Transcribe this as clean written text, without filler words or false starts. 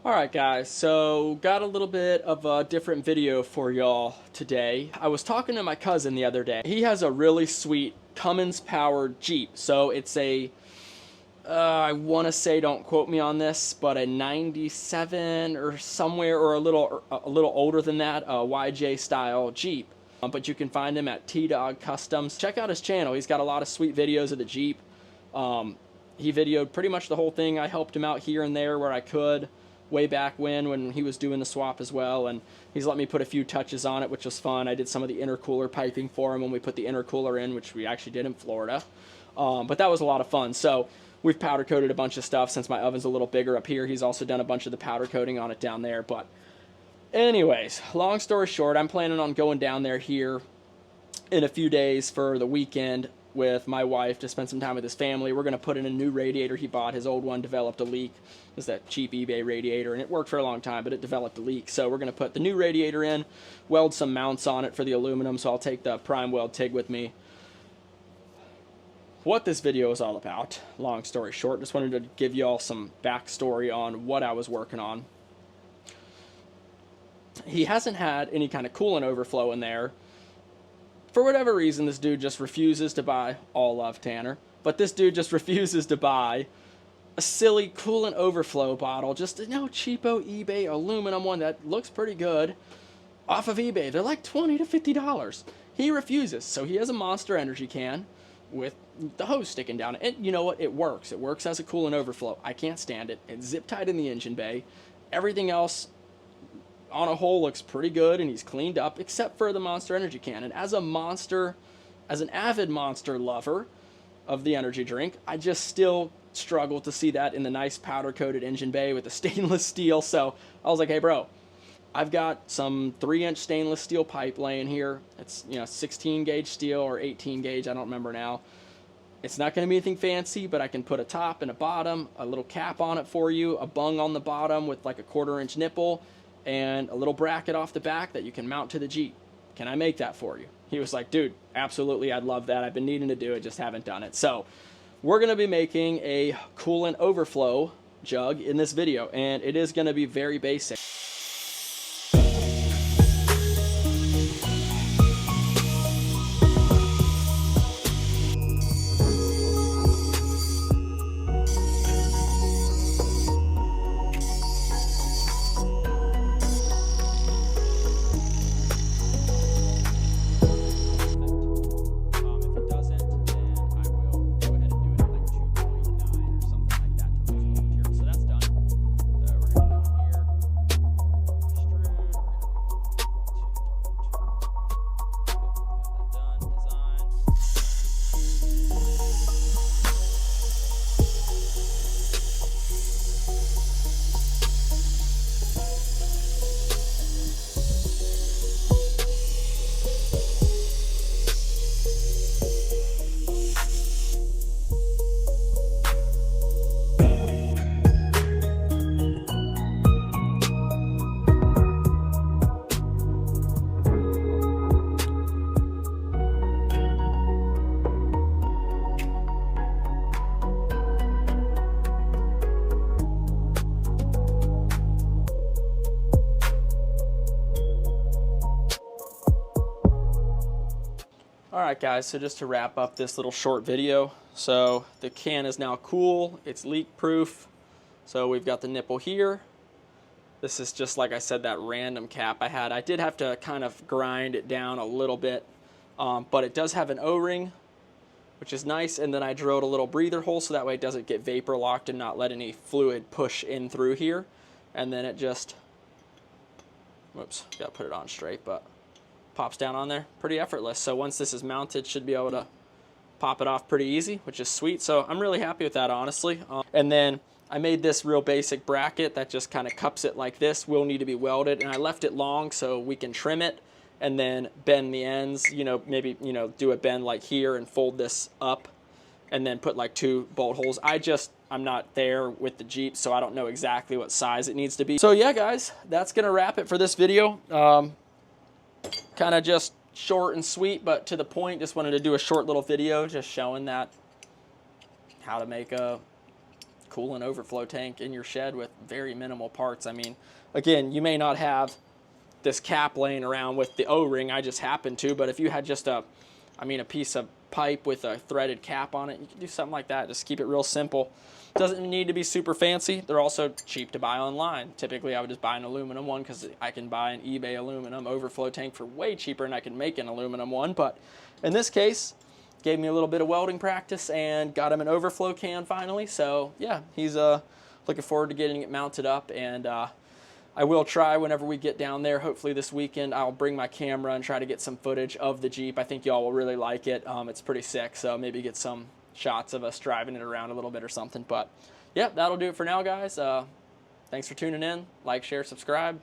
Alright guys, so got a little bit of a different video for y'all today. I was talking to my cousin the other day. He has a really sweet Cummins powered Jeep. So it's a, I want to say, don't quote me on this, but a 97 or somewhere, or a little older than that, a YJ style Jeep. But you can find him at T-Dog Customs. Check out his channel. He's got a lot of sweet videos of the Jeep. He videoed pretty much the whole thing. I helped him out here and there where I could, way back when he was doing the swap as well, and he's let me put a few touches on it, which was fun. I did some of the intercooler piping for him when we put the intercooler in, which we actually did in Florida. But that was a lot of fun. So we've powder coated a bunch of stuff since my oven's a little bigger up here. He's also done a bunch of the powder coating on it down there. But anyways, long story short, I'm planning on going down there here in a few days for the weekend with my wife to spend some time with his family. We're going to put in a new radiator he bought. His old one developed a leak. It's that cheap eBay radiator, and it worked for a long time, but it developed a leak. So we're going to put the new radiator in, weld some mounts on it for the aluminum, so I'll take the prime weld TIG with me. What this video is all about, long story short, just wanted to give you all some backstory on what I was working on. He hasn't had any kind of coolant overflow in there. For whatever reason, this dude just refuses to buy, all love Tanner, but this dude just refuses to buy a silly coolant overflow bottle, just a cheapo eBay aluminum one that looks pretty good off of eBay. They're like $20 to $50. He refuses, so he has a Monster Energy can with the hose sticking down it. And you know what? It works. It works as a coolant overflow. I can't stand it. It's zip tied in the engine bay. Everything else on a whole looks pretty good, and he's cleaned up except for the Monster Energy can. And as an avid Monster lover of the energy drink, I just still struggle to see that in the nice powder coated engine bay with the stainless steel. So I was like, hey bro, I've got some 3-inch stainless steel pipe laying here. It's 16 gauge steel or 18 gauge, I don't remember now. It's not going to be anything fancy, but I can put a top and a bottom, a little cap on it for you, a bung on the bottom with like a 1/4-inch nipple, and a little bracket off the back that you can mount to the Jeep. Can I make that for you? He was like, dude, absolutely, I'd love that. I've been needing to do it, just haven't done it. So we're going to be making a coolant overflow jug in this video, and it is going to be very basic. Alright guys, so just to wrap up this little short video, so the can is now cool, it's leak proof, so we've got the nipple here. This is just, like I said, that random cap I had. I did have to kind of grind it down a little bit, but it does have an O-ring, which is nice, and then I drilled a little breather hole so that way it doesn't get vapor locked and not let any fluid push in through here. And then it just, whoops, gotta put it on straight, but pops down on there pretty effortless. So once this is mounted, should be able to pop it off pretty easy, which is sweet. So I'm really happy with that, honestly. And then I made this real basic bracket that just kind of cups it like this. Will need to be welded, and I left it long so we can trim it and then bend the ends, maybe do a bend like here and fold this up and then put like 2 bolt holes. I'm not there with the Jeep, so I don't know exactly what size it needs to be. So yeah guys, that's gonna wrap it for this video. Kind of just short and sweet, but to the point. Just wanted to do a short little video just showing that how to make a coolant overflow tank in your shed with very minimal parts. I mean, again, you may not have this cap laying around with the O-ring. I just happen to, but if you had just a piece of pipe with a threaded cap on it, you can do something like that. Just keep it real simple. Doesn't need to be super fancy. They're also cheap to buy online. Typically, I would just buy an aluminum one because I can buy an eBay aluminum overflow tank for way cheaper than I can make an aluminum one. But in this case, gave me a little bit of welding practice and got him an overflow can finally. So yeah, he's looking forward to getting it mounted up, and I will try whenever we get down there. Hopefully this weekend I'll bring my camera and try to get some footage of the Jeep. I think y'all will really like it. It's pretty sick, so maybe get some shots of us driving it around a little bit or something. But yeah, that'll do it for now, guys. Thanks for tuning in. Like, share, subscribe.